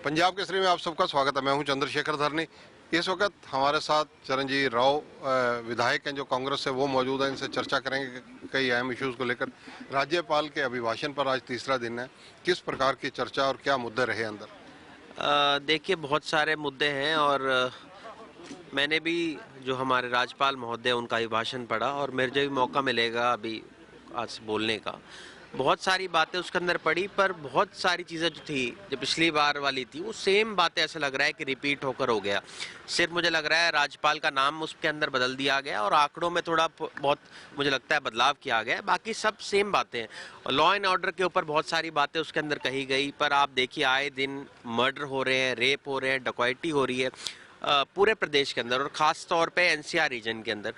पंजाब केसरी में आप सबका स्वागत है। मैं हूं चंद्रशेखर धरनी। इस वक्त हमारे साथ चरणजीत राव विधायक हैं जो कांग्रेस से, वो मौजूद हैं। इनसे चर्चा करेंगे कई अहम इश्यूज़ को लेकर। राज्यपाल के अभिभाषण पर आज तीसरा दिन है, किस प्रकार की चर्चा और क्या मुद्दे रहे अंदर? देखिए, बहुत सारे मुद्दे हैं और मैंने भी जो हमारे राज्यपाल महोदय उनका अभिभाषण पढ़ा और मुझे भी मौका मिलेगा अभी आज बोलने का। बहुत सारी बातें उसके अंदर पढ़ी, पर बहुत सारी चीज़ें जो थी, जो पिछली बार वाली थी, वो सेम बातें ऐसा लग रहा है कि रिपीट होकर हो गया। सिर्फ मुझे लग रहा है राज्यपाल का नाम उसके अंदर बदल दिया गया और आंकड़ों में थोड़ा बहुत मुझे लगता है बदलाव किया गया है। बाकी सब सेम बातें हैं। लॉ एंड ऑर्डर के ऊपर बहुत सारी बातें उसके अंदर कही गई, पर आप देखिए आए दिन मर्डर हो रहे हैं, रेप हो रहे हैं, डकैती हो रही है पूरे प्रदेश के अंदर और ख़ास तौर पे एनसीआर रीजन के अंदर।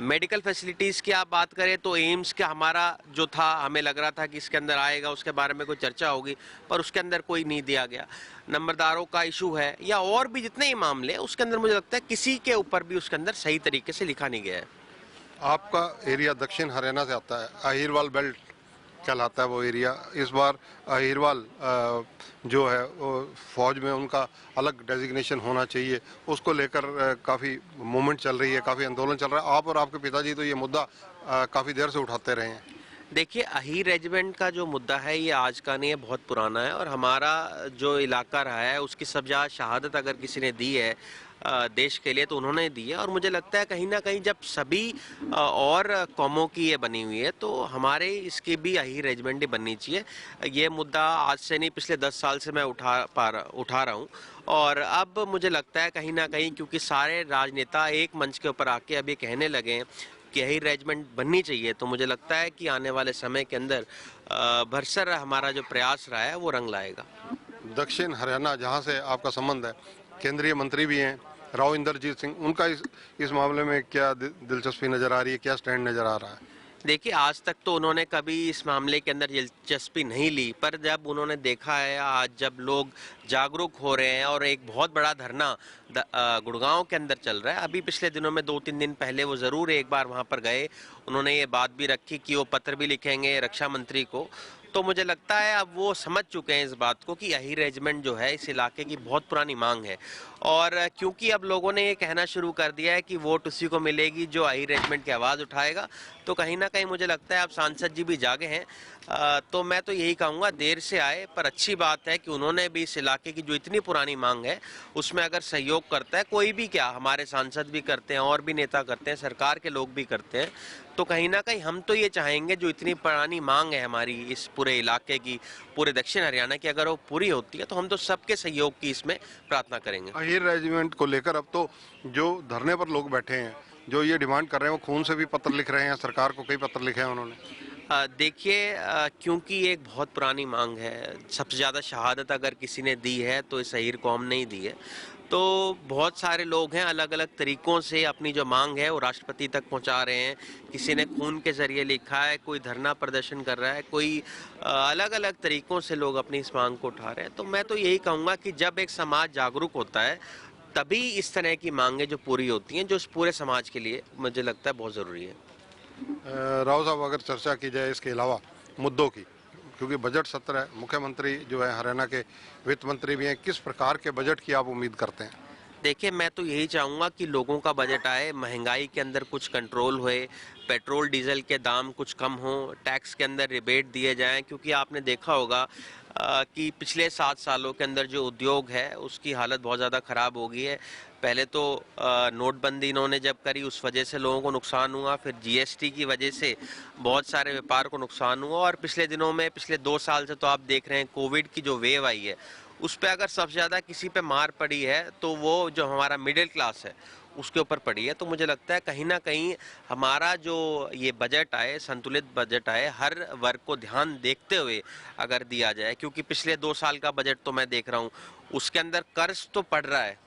मेडिकल फैसिलिटीज़ की आप बात करें तो एम्स का हमारा जो था, हमें लग रहा था कि इसके अंदर आएगा, उसके बारे में कोई चर्चा होगी, पर उसके अंदर कोई नहीं दिया गया। नंबरदारों का इशू है या और भी जितने ही मामले हैं, उसके अंदर मुझे लगता है किसी के ऊपर भी उसके अंदर सही तरीके से लिखा नहीं गया है। आपका एरिया दक्षिण हरियाणा से आता है, अहिरवाल बेल्ट कहलाता है वो एरिया। इस बार अहिरवाल जो है वो फौज में उनका अलग डेजिग्नेशन होना चाहिए, उसको लेकर काफ़ी मूवमेंट चल रही है, काफ़ी आंदोलन चल रहा है। आप और आपके पिताजी तो ये मुद्दा काफ़ी देर से उठाते रहे हैं। देखिए, अहीर रेजिमेंट का जो मुद्दा है ये आज का नहीं है, बहुत पुराना है और हमारा जो इलाका रहा है उसकी सजा शहादत अगर किसी ने दी है देश के लिए तो उन्होंने दी है। और मुझे लगता है कहीं ना कहीं जब सभी और कौमों की ये बनी हुई है तो हमारे इसकी भी अहीर रेजिमेंट ही बननी चाहिए। ये मुद्दा आज से नहीं, पिछले 10 साल से मैं उठा रहा हूँ और अब मुझे लगता है कहीं ना कहीं क्योंकि सारे राजनेता एक मंच के ऊपर आके अब ये कहने लगे हैं कि यही रेजिमेंट बननी चाहिए, तो मुझे लगता है कि आने वाले समय के अंदर भरसर हमारा जो प्रयास रहा है वो रंग लाएगा। दक्षिण हरियाणा जहाँ से आपका संबंध है, केंद्रीय मंत्री भी हैं राव इंद्रजीत सिंह, उनका इस मामले में क्या दिलचस्पी नज़र आ रही है, क्या स्टैंड नज़र आ रहा है? देखिए, आज तक तो उन्होंने कभी इस मामले के अंदर दिलचस्पी नहीं ली, पर जब उन्होंने देखा है आज जब लोग जागरूक हो रहे हैं और एक बहुत बड़ा धरना गुड़गांव के अंदर चल रहा है। अभी पिछले दिनों में 2-3 दिन पहले वो ज़रूर एक बार वहां पर गए, उन्होंने ये बात भी रखी कि वो पत्र भी लिखेंगे रक्षा मंत्री को। तो मुझे लगता है अब वो समझ चुके हैं इस बात को कि यही रेजिमेंट जो है इस इलाके की बहुत पुरानी मांग है और क्योंकि अब लोगों ने ये कहना शुरू कर दिया है कि वोट उसी को मिलेगी जो यही रेजिमेंट की आवाज़ उठाएगा, तो कहीं ना कहीं मुझे लगता है अब सांसद जी भी जागे हैं। तो मैं तो यही कहूँगा देर से आए पर अच्छी बात है कि उन्होंने भी इस इलाके की जो इतनी पुरानी मांग है उसमें अगर सहयोग करता है कोई भी, क्या हमारे सांसद भी करते हैं और भी नेता करते हैं, सरकार के लोग भी करते हैं, तो कहीं ना कहीं हम तो ये चाहेंगे जो इतनी पुरानी मांग है हमारी इस पूरे इलाके की, पूरे दक्षिण हरियाणा की, अगर वो पूरी होती है तो हम तो सबके सहयोग की इसमें प्रार्थना करेंगे। अहीर रेजिमेंट को लेकर अब तो जो धरने पर लोग बैठे हैं, जो ये डिमांड कर रहे हैं, वो खून से भी पत्र लिख रहे हैं, सरकार को कई पत्र लिखे हैं उन्होंने। देखिए, क्योंकि ये एक बहुत पुरानी मांग है, सबसे ज़्यादा शहादत अगर किसी ने दी है तो इस अहीर कौम ने ही दी है। तो बहुत सारे लोग हैं अलग अलग तरीक़ों से अपनी जो मांग है वो राष्ट्रपति तक पहुंचा रहे हैं। किसी ने खून के ज़रिए लिखा है, कोई धरना प्रदर्शन कर रहा है, कोई अलग अलग तरीक़ों से लोग अपनी इस मांग को उठा रहे हैं। तो मैं तो यही कहूँगा कि जब एक समाज जागरूक होता है तभी इस तरह की मांगें जो पूरी होती हैं, जो इस पूरे समाज के लिए मुझे लगता है बहुत ज़रूरी है। राव साहब, अगर चर्चा की जाए इसके अलावा मुद्दों की, क्योंकि बजट सत्र है, मुख्यमंत्री जो है हरियाणा के वित्त मंत्री भी हैं, किस प्रकार के बजट की आप उम्मीद करते हैं? देखिए, मैं तो यही चाहूँगा कि लोगों का बजट आए, महंगाई के अंदर कुछ कंट्रोल होए, पेट्रोल डीजल के दाम कुछ कम हों, टैक्स के अंदर रिबेट दिए जाएं, क्योंकि आपने देखा होगा कि पिछले 7 सालों के अंदर जो उद्योग है उसकी हालत बहुत ज़्यादा ख़राब हो गई है। पहले तो नोटबंदी इन्होंने जब करी उस वजह से लोगों को नुकसान हुआ, फिर जीएसटी की वजह से बहुत सारे व्यापार को नुकसान हुआ और पिछले दिनों में, पिछले 2 साल से तो आप देख रहे हैं कोविड की जो वेव आई है उस पर अगर सबसे ज़्यादा किसी पे मार पड़ी है तो वो जो हमारा मिडिल क्लास है उसके ऊपर पड़ी है। तो मुझे लगता है कहीं ना कहीं हमारा जो ये बजट आए, संतुलित बजट आए, हर वर्ग को ध्यान देखते हुए अगर दिया जाए, क्योंकि पिछले 2 साल का बजट तो मैं देख रहा हूँ उसके अंदर कर्ज तो पड़ रहा है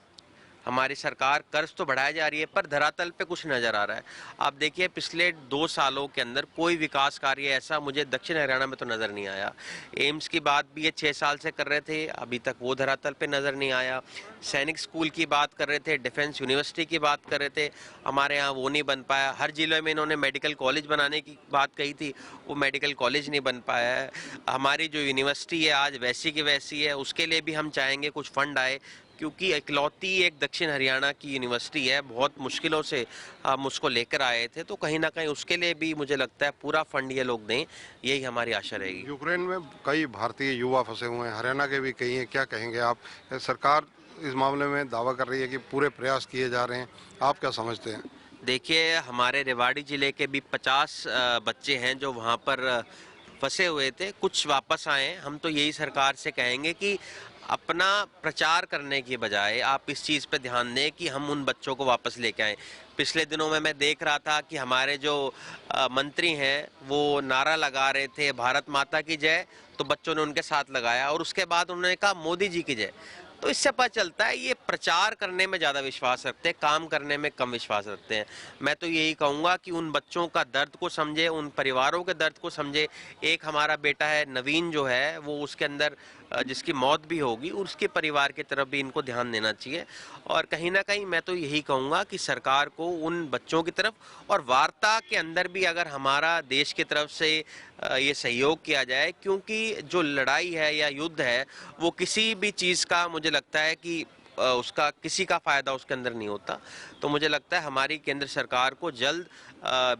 हमारी सरकार कर्ज तो बढ़ाई जा रही है पर धरातल पे कुछ नजर आ रहा है। आप देखिए पिछले 2 सालों के अंदर कोई विकास कार्य ऐसा मुझे दक्षिण हरियाणा में तो नजर नहीं आया। एम्स की बात भी ये 6 साल से कर रहे थे, अभी तक वो धरातल पे नजर नहीं आया। सैनिक स्कूल की बात कर रहे थे, डिफेंस यूनिवर्सिटी की बात कर रहे थे, हमारे यहाँ वो नहीं बन पाया। हर जिले में इन्होंने मेडिकल कॉलेज बनाने की बात कही थी, वो मेडिकल कॉलेज नहीं बन पाया है। हमारी जो यूनिवर्सिटी है आज वैसी की वैसी है, उसके लिए भी हम चाहेंगे कुछ फंड आए, क्योंकि इकलौती एक दक्षिण हरियाणा की यूनिवर्सिटी है, बहुत मुश्किलों से हम उसको लेकर आए थे, तो कहीं ना कहीं उसके लिए भी मुझे लगता है पूरा फंड ये लोग दें, यही हमारी आशा रहेगी। यूक्रेन में कई भारतीय युवा फंसे हुए हैं, हरियाणा के भी कई हैं, क्या कहेंगे आप? सरकार इस मामले में दावा कर रही है कि पूरे प्रयास किए जा रहे हैं, आप क्या समझते हैं? देखिए हमारे रेवाड़ी जिले के भी 50 बच्चे हैं जो वहाँ पर फंसे हुए थे, कुछ वापस आए हैं। हम तो यही सरकार से कहेंगे कि अपना प्रचार करने की बजाय आप इस चीज़ पे ध्यान दें कि हम उन बच्चों को वापस लेके आएँ। पिछले दिनों में मैं देख रहा था कि हमारे जो मंत्री हैं वो नारा लगा रहे थे भारत माता की जय, तो बच्चों ने उनके साथ लगाया और उसके बाद उन्होंने कहा मोदी जी की जय। तो इससे पता चलता है ये प्रचार करने में ज़्यादा विश्वास रखते हैं, काम करने में कम विश्वास रखते हैं। मैं तो यही कहूँगा कि उन बच्चों का दर्द को समझे, उन परिवारों के दर्द को समझे। एक हमारा बेटा है नवीन जो है वो उसके अंदर जिसकी मौत भी होगी, उसके परिवार की तरफ भी इनको ध्यान देना चाहिए। और कहीं ना कहीं मैं तो यही कहूँगा कि सरकार को उन बच्चों की तरफ और वार्ता के अंदर भी अगर हमारा देश की तरफ से ये सहयोग किया जाए, क्योंकि जो लड़ाई है या युद्ध है वो किसी भी चीज़ का मुझे लगता है कि उसका किसी का फ़ायदा उसके अंदर नहीं होता। तो मुझे लगता है हमारी केंद्र सरकार को जल्द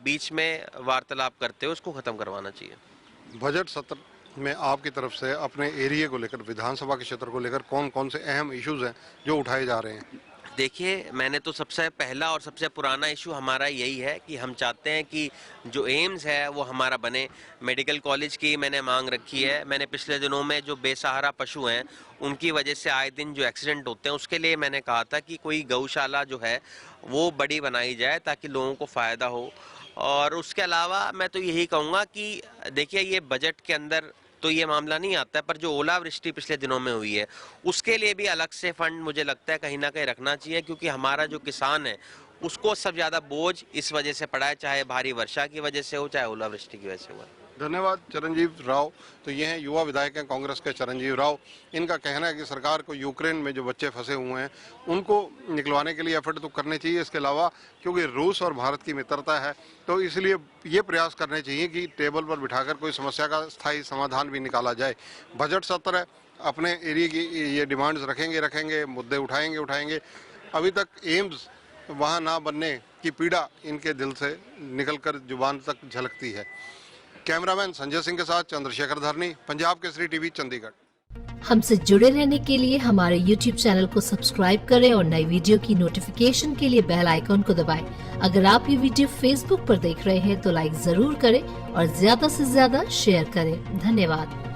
बीच में वार्तालाप करते हुए उसको ख़त्म करवाना चाहिए। बजट सत्र में आपकी तरफ से अपने एरिया को लेकर, विधानसभा के क्षेत्र को लेकर कौन कौन से अहम इश्यूज हैं जो उठाए जा रहे हैं? देखिए मैंने तो सबसे पहला और सबसे पुराना इशू हमारा यही है कि हम चाहते हैं कि जो एम्स है वो हमारा बने। मेडिकल कॉलेज की मैंने मांग रखी है। मैंने पिछले दिनों में जो बेसहारा पशु हैं उनकी वजह से आए दिन जो एक्सीडेंट होते हैं उसके लिए मैंने कहा था कि कोई गौशाला जो है वो बड़ी बनाई जाए ताकि लोगों को फ़ायदा हो। और उसके अलावा मैं तो यही कहूँगा कि देखिए ये बजट के अंदर तो ये मामला नहीं आता है, पर जो ओलावृष्टि पिछले दिनों में हुई है उसके लिए भी अलग से फंड मुझे लगता है कहीं ना कहीं रखना चाहिए, क्योंकि हमारा जो किसान है उसको सब ज़्यादा बोझ इस वजह से पड़ा है, चाहे भारी वर्षा की वजह से हो चाहे ओलावृष्टि की वजह से हो। धन्यवाद चिरंजीव राव। तो ये हैं युवा विधायक हैं कांग्रेस के चिरंजीव राव। इनका कहना है कि सरकार को यूक्रेन में जो बच्चे फंसे हुए हैं उनको निकलवाने के लिए एफर्ट तो करने चाहिए। इसके अलावा क्योंकि रूस और भारत की मित्रता है तो इसलिए ये प्रयास करने चाहिए कि टेबल पर बिठाकर कोई समस्या का स्थायी समाधान भी निकाला जाए। बजट सत्र है, अपने एरिया की ये डिमांड्स रखेंगे, मुद्दे उठाएंगे। अभी तक एम्स वहाँ ना बनने की पीड़ा इनके दिल से निकलकर जुबान तक झलकती है। कैमरामैन संजय सिंह के साथ चंद्रशेखर धरनी, पंजाब केसरी टीवी, चंडीगढ़। हमसे जुड़े रहने के लिए हमारे YouTube चैनल को सब्सक्राइब करें और नई वीडियो की नोटिफिकेशन के लिए बेल आइकॉन को दबाएं। अगर आप ये वीडियो Facebook पर देख रहे हैं तो लाइक जरूर करें और ज्यादा से ज्यादा शेयर करें। धन्यवाद।